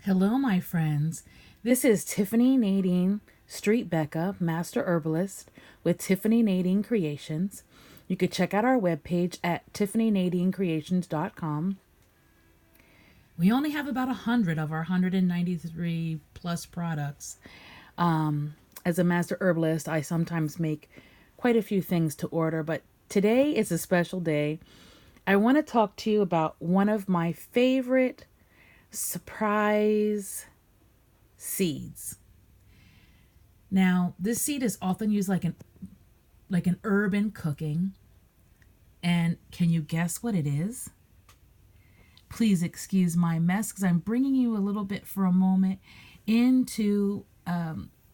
Hello, my friends. This is Tiffany Nadine, Street Becca, Master Herbalist with Tiffany Nadine Creations. You could check out our webpage at tiffanynadinecreations.com. We only have about 100 of our 193 plus products. As a Master Herbalist, I sometimes make quite a few things to order, but today is a special day. I want to talk to you about one of my favorite surprise seeds. Now, this seed is often used like an herb in cooking. And can you guess what it is? Please excuse my mess because I'm bringing you a little bit for a moment into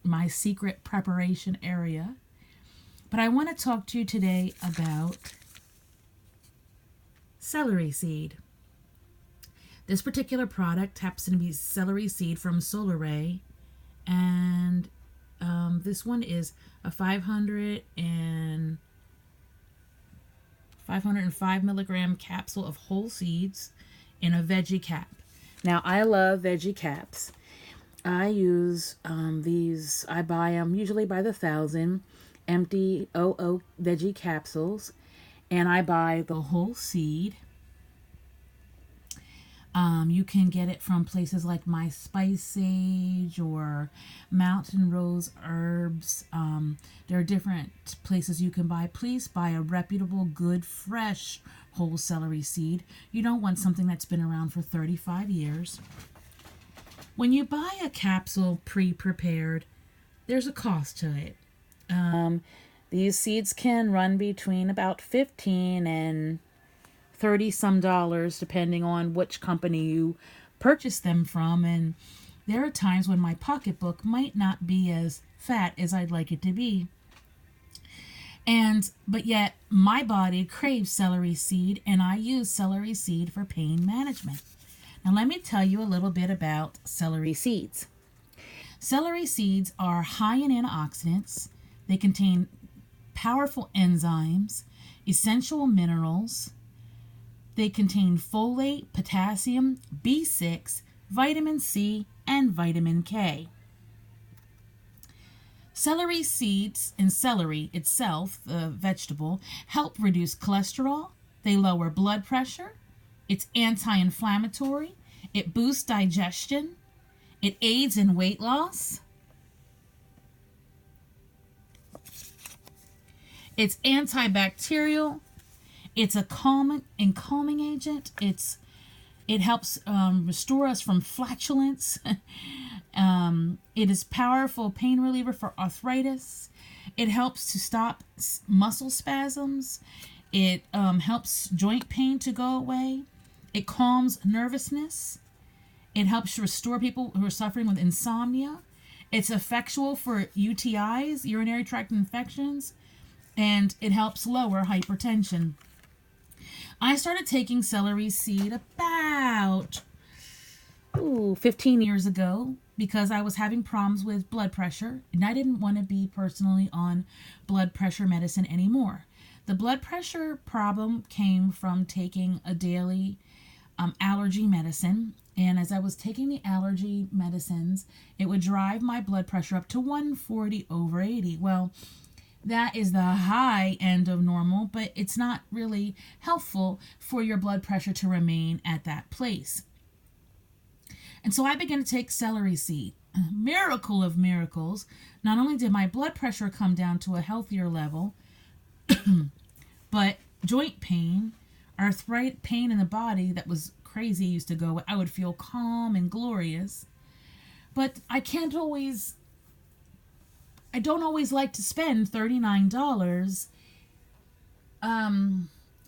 my secret preparation area. But I want to talk to you today about celery seed. This particular product happens to be celery seed from Celery, and this one is a 505 milligram capsule of whole seeds in a veggie cap. Now, I love veggie caps. I use these, I buy them usually by the 1,000, empty OO veggie capsules, and I buy the whole seed. You can get it from places like My Spice Sage or Mountain Rose Herbs. There are different places you can buy. Please buy a reputable, good, fresh whole celery seed. You don't want something that's been around for 35 years. When you buy a capsule pre-prepared, there's a cost to it. These seeds can run between about $15 and $30 some depending on which company you purchase them from, and there are times when my pocketbook might not be as fat as I'd like it to be, but yet my body craves celery seed, and I use celery seed for pain management. Now let me tell you a little bit about celery seeds. Celery seeds are high in antioxidants. They contain powerful enzymes, essential minerals. They contain folate, potassium, B6, vitamin C, and vitamin K. Celery seeds and celery itself, the vegetable, help reduce cholesterol. They lower blood pressure. It's anti-inflammatory. It boosts digestion. It aids in weight loss. It's antibacterial. It's a calming agent. It helps restore us from flatulence. It is powerful pain reliever for arthritis. It helps to stop muscle spasms. It helps joint pain to go away. It calms nervousness. It helps restore people who are suffering with insomnia. It's effectual for UTIs, urinary tract infections, and it helps lower hypertension. I started taking celery seed about 15 years ago because I was having problems with blood pressure, and I didn't want to be personally on blood pressure medicine anymore. The blood pressure problem came from taking a daily allergy medicine, and as I was taking the allergy medicines, it would drive my blood pressure up to 140/80. Well, that is the high end of normal, but it's not really helpful for your blood pressure to remain at that place. And so I began to take celery seed. Miracle of miracles. Not only did my blood pressure come down to a healthier level, but joint pain, arthritis pain in the body that was crazy used to go. I would feel calm and glorious. But I don't always like to spend $39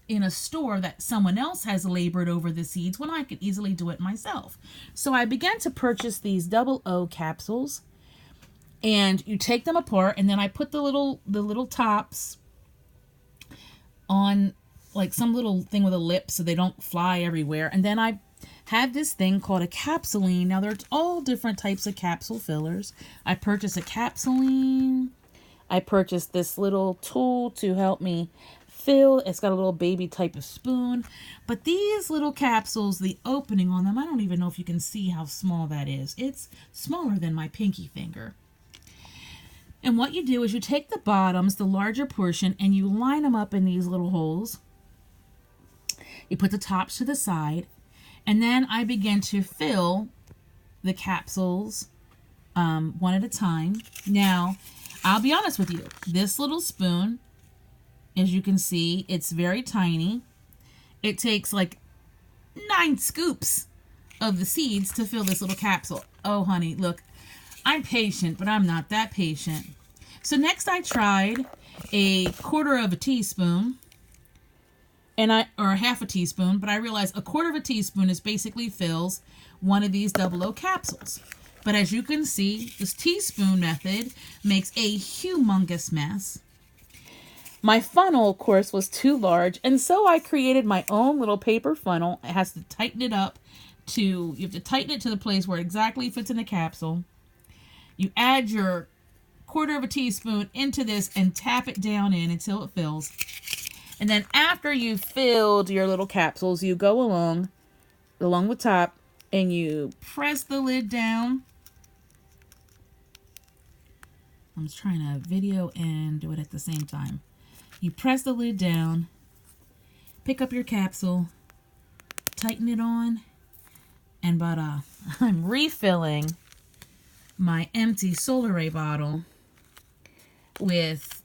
in a store that someone else has labored over the seeds when I could easily do it myself. So I began to purchase these double O capsules, and you take them apart, and then I put the little tops on like some little thing with a lip so they don't fly everywhere, and then I have this thing called a capsuline. Now, there's all different types of capsule fillers. I purchased a capsuline. I purchased this little tool to help me fill. It's got a little baby type of spoon. But these little capsules, the opening on them, I don't even know if you can see how small that is. It's smaller than my pinky finger. And what you do is you take the bottoms, the larger portion, and you line them up in these little holes. You put the tops to the side. And then I begin to fill the capsules one at a time. Now, I'll be honest with you. This little spoon, as you can see, it's very tiny. It takes like 9 scoops of the seeds to fill this little capsule. Oh, honey, look. I'm patient, but I'm not that patient. So next I tried a 1/4 teaspoon, or a 1/2 teaspoon, but I realized a 1/4 teaspoon is basically fills one of these 00 capsules. But as you can see, this teaspoon method makes a humongous mess. My funnel, of course, was too large, and so I created my own little paper funnel. It has to tighten it up you have to tighten it to the place where it exactly fits in the capsule. You add your 1/4 teaspoon into this and tap it down in until it fills. And then after you've filled your little capsules, you go along the top and you press the lid down. I'm just trying to video and do it at the same time. You press the lid down, pick up your capsule, tighten it on, and voila. I'm refilling my empty Celery bottle with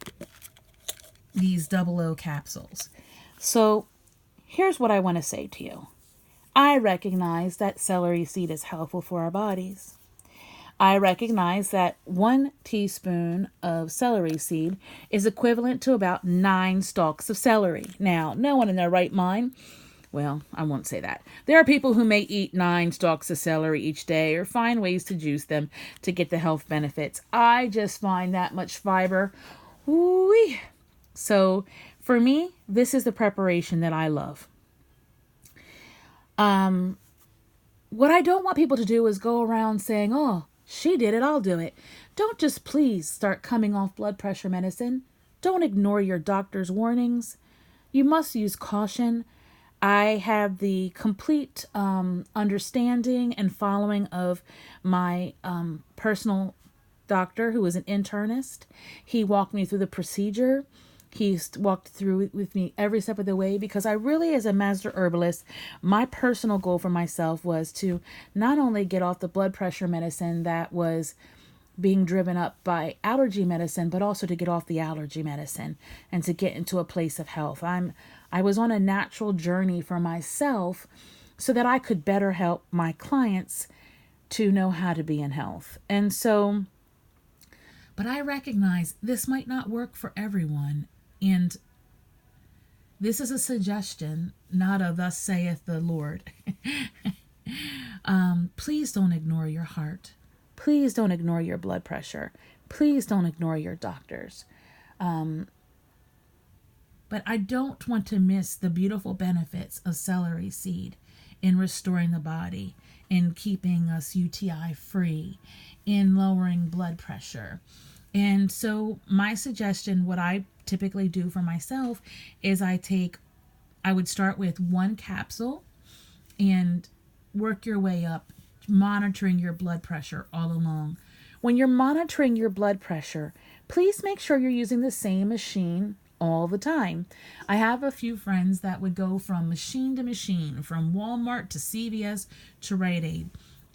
these 00 capsules. So here's what I want to say to you. I recognize that celery seed is helpful for our bodies. I recognize that 1 teaspoon of celery seed is equivalent to about 9 stalks of celery. Now, no one in their right mind, well, I won't say that. There are people who may eat 9 stalks of celery each day or find ways to juice them to get the health benefits. I just find that much fiber. Woo-wee. So for me, this is the preparation that I love. What I don't want people to do is go around saying, oh, she did it, I'll do it. Don't just please start coming off blood pressure medicine. Don't ignore your doctor's warnings. You must use caution. I have the complete understanding and following of my personal doctor, who is an internist. He walked me through the procedure. He walked through with me every step of the way, because I really, as a master herbalist, my personal goal for myself was to not only get off the blood pressure medicine that was being driven up by allergy medicine, but also to get off the allergy medicine and to get into a place of health. I was on a natural journey for myself so that I could better help my clients to know how to be in health. And so, but I recognize this might not work for everyone. And this is a suggestion, not a thus saith the Lord. Please don't ignore your heart. Please don't ignore your blood pressure. Please don't ignore your doctors. But I don't want to miss the beautiful benefits of celery seed in restoring the body, in keeping us UTI free, in lowering blood pressure. And so my suggestion, what I typically do for myself, is I would start with 1 capsule and work your way up, monitoring your blood pressure all along. When you're monitoring your blood pressure, please make sure you're using the same machine all the time. I have a few friends that would go from machine to machine, from Walmart to CVS to Rite Aid.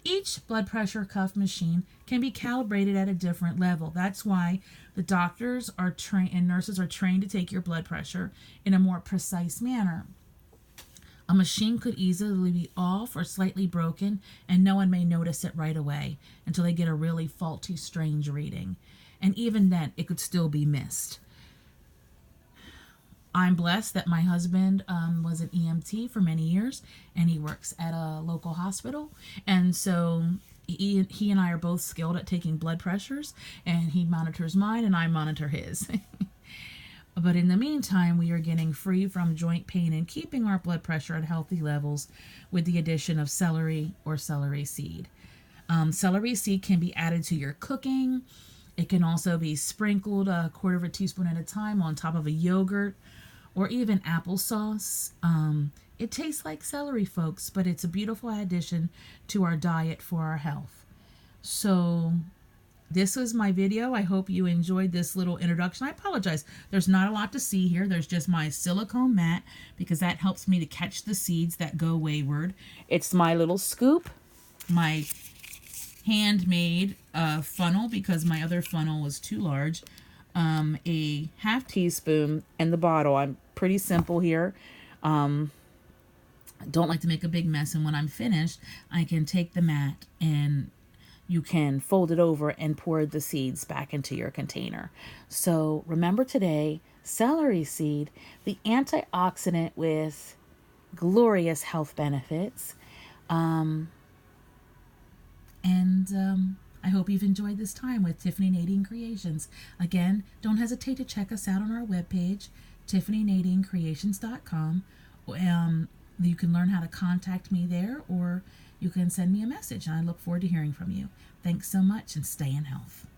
Each blood pressure cuff machine can be calibrated at a different level. That's why the doctors are trained and nurses are trained to take your blood pressure in a more precise manner. A machine could easily be off or slightly broken, and no one may notice it right away until they get a really faulty, strange reading. And even then, it could still be missed. I'm blessed that my husband was an EMT for many years, and he works at a local hospital. And so he and I are both skilled at taking blood pressures, and he monitors mine and I monitor his. But in the meantime, we are getting free from joint pain and keeping our blood pressure at healthy levels with the addition of celery or celery seed. Celery seed can be added to your cooking. It can also be sprinkled 1/4 teaspoon at a time on top of a yogurt or even applesauce. It tastes like celery, folks, but it's a beautiful addition to our diet for our health. So this was my video. I hope you enjoyed this little introduction. I apologize. There's not a lot to see here. There's just my silicone mat because that helps me to catch the seeds that go wayward. It's my little scoop, my handmade funnel because my other funnel was too large, a half teaspoon, and the bottle. I'm pretty simple here. I don't like to make a big mess, and when I'm finished, I can take the mat and you can fold it over and pour the seeds back into your container. So remember today, celery seed, the antioxidant with glorious health benefits. I hope you've enjoyed this time with Tiffany Nadine Creations. Again, don't hesitate to check us out on our webpage, TiffanyNadineCreations.com. You can learn how to contact me there, or you can send me a message, and I look forward to hearing from you. Thanks so much, and stay in health.